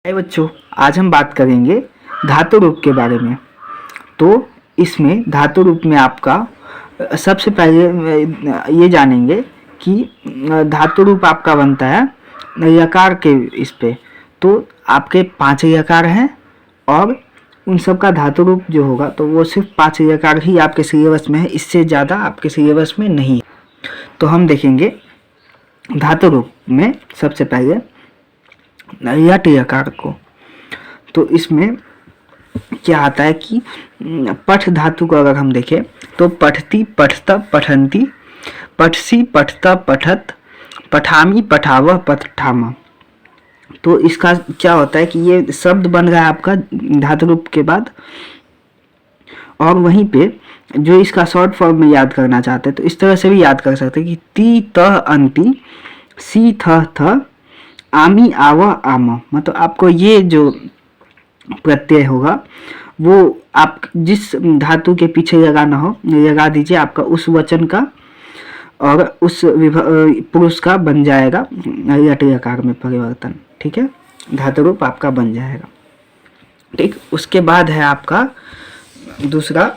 बच्चों, आज हम बात करेंगे धातु रूप के बारे में। तो इसमें धातु रूप में आपका सबसे पहले ये जानेंगे कि धातु रूप आपका बनता है यकार के इस पे। तो आपके 5 यकार हैं और उन सब का धातु रूप जो होगा तो वो सिर्फ 5 यकार ही आपके सिलेबस में है, इससे ज़्यादा आपके सिलेबस में नहीं। तो हम देखेंगे धातु रूप में सबसे पहले यट यकार को। तो इसमें क्या आता है कि पठ धातु को अगर हम देखें तो पठती, पठता, पठंती, पठसी, पठता, पठत, पठामी, पठावह, पठामा। तो इसका क्या होता है कि ये शब्द बन रहा है आपका धातु रूप के बाद, और वहीं पे जो इसका शॉर्ट फॉर्म में याद करना चाहते हैं तो इस तरह से भी याद कर सकते हैं कि ती तह अंति, सी थ थ, आमी आव आम। मतलब आपको ये जो प्रत्यय होगा वो आप जिस धातु के पीछे लगाना हो लगा दीजिए, आपका उस वचन का और उस पुरुष का बन जाएगा यट यकार में परिवर्तन। ठीक है, धातु रूप आपका बन जाएगा। ठीक, उसके बाद है आपका दूसरा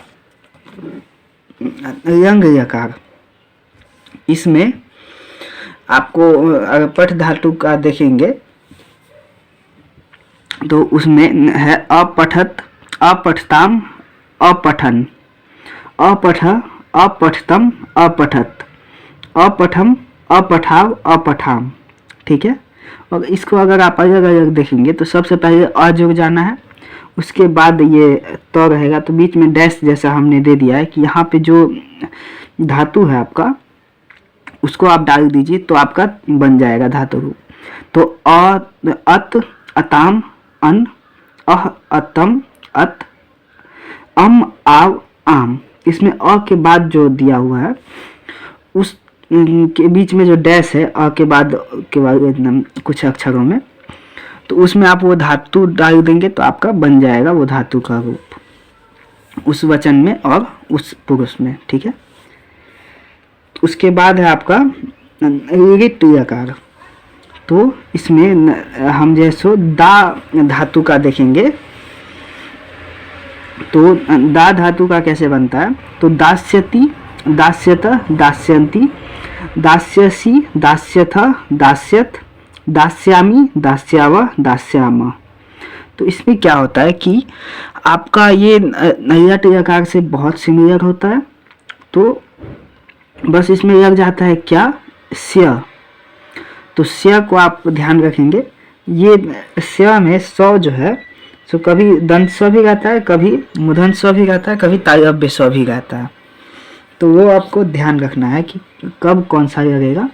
यंग यकार। इसमें आपको अगर पठ धातु का देखेंगे तो उसमें है अपठत, अपठताम, अपठन, अपठ, अपठतम, अपठत, अपठम, अपठाव, अपठाम। ठीक है, और इसको अगर आप अलग अलग देखेंगे तो सबसे पहले अ जुड़ जाना है, उसके बाद ये त रहेगा, तो बीच में डैश जैसा हमने दे दिया है कि यहाँ पे जो धातु है आपका उसको आप डाल दीजिए तो आपका बन जाएगा धातु रूप। तो अत, अताम, अन, अह, अतम, अत, अम, आव, आम। इसमें अ के बाद जो दिया हुआ है उस के बीच में जो डैश है अ के बाद कुछ अक्षरों में, तो उसमें आप वो धातु डाल देंगे तो आपका बन जाएगा वो धातु का रूप उस वचन में और उस पुरुष में। ठीक है, उसके बाद है आपका ऋट यकार। तो इसमें हम जैसो दा धातु का देखेंगे तो दा धातु का कैसे बनता है तो दास्यति, दास्यत, दास्यन्ति, दास्यसी, दास्यथ, दास्यत, दास्यामी, दास्याव, दास्याम। तो इसमें क्या होता है कि आपका ये यट यकार से बहुत सिमिलर होता है, तो बस इसमें लग जाता है क्या स्य। तो स्य को आप ध्यान रखेंगे, ये स्य में स जो है सो कभी दंत स्व भी रहता है, कभी मूर्धन्य स्व भी रहता है, कभी तालव्य स्व भी रहता है। तो वो आपको ध्यान रखना है कि कब कौन सा लगेगा।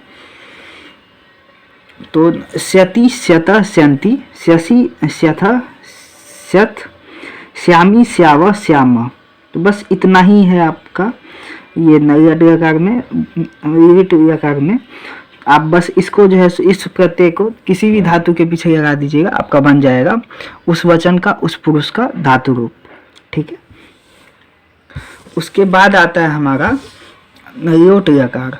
तो स्यति, स्यत, स्यन्ति, स्यसि, स्यथ, स्यथ, श्यामी, श्याव, श्याम। तो बस इतना ही है आपका ये यट यकार में। ऋट यकार में आप बस इसको जो है इस प्रत्यय को किसी भी धातु के पीछे लगा दीजिएगा, आपका बन जाएगा उस वचन का उस पुरुष का धातु रूप। ठीक है, उसके बाद आता है हमारा योट यकार।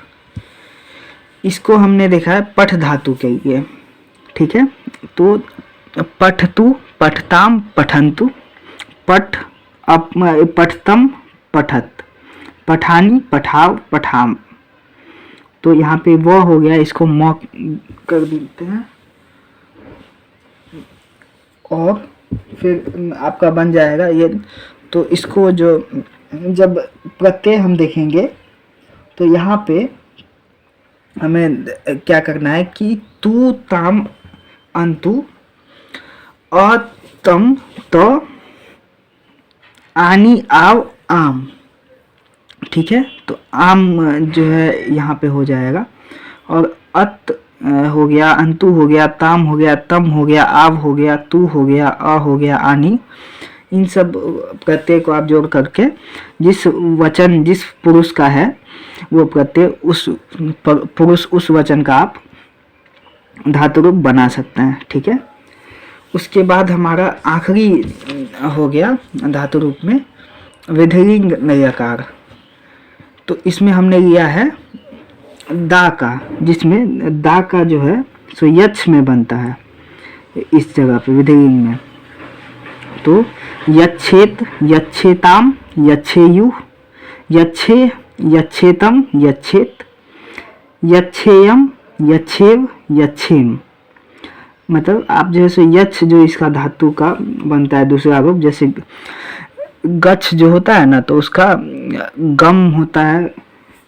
इसको हमने देखा है पठ धातु के लिए। ठीक है, तो पठतु, पठताम, पठंतु, पठ, पठतम, पठत, पठानी, पठाव, पठाम। तो यहाँ पे वो हो गया, इसको म कर देते हैं और फिर आपका बन जाएगा ये। तो इसको जो जब प्रत्यय हम देखेंगे तो यहाँ पे हमें क्या करना है कि तू, ताम, अंतु, अतम, त, आनी, आव, आम। ठीक है, तो आम जो है यहाँ पे हो जाएगा, और अत हो गया, अंतु हो गया, ताम हो गया, तम हो गया, आव हो गया, तू हो गया, अ हो गया, आनी। इन सब प्रत्यय को आप जोड़ करके जिस वचन जिस पुरुष का है वो प्रत्यय उस पुरुष उस वचन का आप धातु रूप बना सकते हैं। ठीक है, उसके बाद हमारा आखिरी हो गया धातु रूप में विधिलिंग यकार। तो इसमें हमने लिया है दा का, जिसमें दा का जो है सो यक्ष में बनता है। इस जगह पे विधिलिंग में। तो यच्छेत, यच्छेताम, यच्छेयु, यच्छे, यच्छेतम, यच्छेत, यच्छेयम, यच्छेव, यच्छेम। मतलब आप जैसे यच्छ जो इसका धातु का बनता है दूसरा रूप, जैसे गच्छ जो होता है ना, तो उसका गम होता है,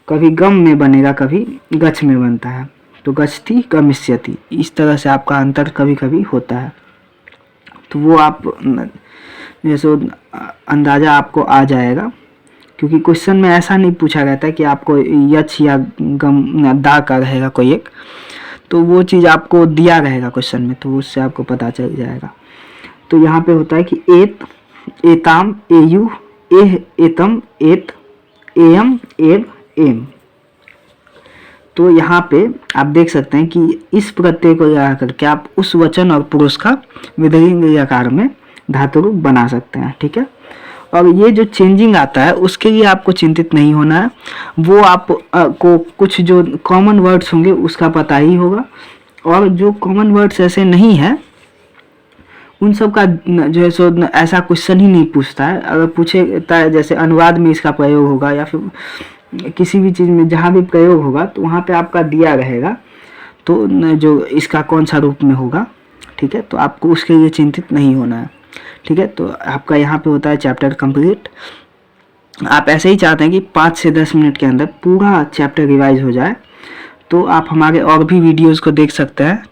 कभी गम में बनेगा कभी गच्छ में बनता है, तो गच्छति गमिष्यति, इस तरह से आपका अंतर कभी कभी होता है। तो वो आप जैसे अंदाज़ा आपको आ जाएगा, क्योंकि क्वेश्चन में ऐसा नहीं पूछा रहता है कि आपको यच्छ या गम दा का रहेगा कोई एक, तो वो चीज़ आपको दिया रहेगा क्वेश्चन में, तो उससे आपको पता चल जाएगा। तो यहाँ पे होता है कि एत, एताम, एयु, एह, एतम, एत, एयम, एव, एम। तो यहाँ पे आप देख सकते हैं कि इस प्रत्यय को लगा करके आप उस वचन और पुरुष का विधिलिंग आकार में धातु रूप बना सकते हैं, ठीक है। और ये जो चेंजिंग आता है उसके लिए आपको चिंतित नहीं होना है, वो आप को कुछ जो कॉमन वर्ड्स होंगे उसका पता ही होगा, और जो कॉमन वर्ड्स ऐसे नहीं है उन सब का जो है सो ऐसा क्वेश्चन ही नहीं पूछता है। अगर पूछेता है जैसे अनुवाद में इसका प्रयोग होगा या फिर किसी भी चीज़ में जहाँ भी प्रयोग होगा तो वहाँ पे आपका दिया रहेगा, तो जो इसका कौन सा रूप में होगा, ठीक है। तो आपको उसके लिए चिंतित नहीं होना है, ठीक है। तो आपका यहाँ पे होता है चैप्टर कंप्लीट। आप ऐसे ही चाहते हैं कि 5 से 10 मिनट के अंदर पूरा चैप्टर रिवाइज हो जाए, तो आप हमारे और भी वीडियोस को देख सकते हैं,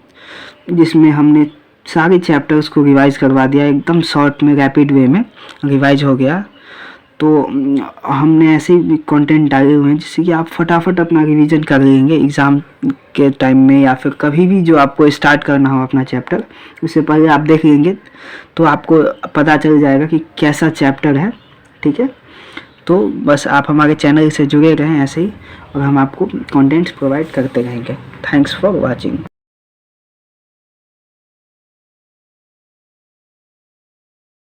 जिसमें हमने सारे चैप्टर्स को रिवाइज करवा दिया, एकदम शॉर्ट में रैपिड वे में रिवाइज हो गया। तो हमने ऐसे ही कंटेंट डाले हुए हैं जिससे कि आप फटाफट अपना रिवीजन कर लेंगे एग्ज़ाम के टाइम में, या फिर कभी भी जो आपको स्टार्ट करना हो अपना चैप्टर, उससे पहले आप देख लेंगे तो आपको पता चल जाएगा कि कैसा चैप्टर है, ठीक है। तो बस आप हमारे चैनल से जुड़े रहें ऐसे ही, और हम आपको कंटेंट्स प्रोवाइड करते रहेंगे। Thanks for watching.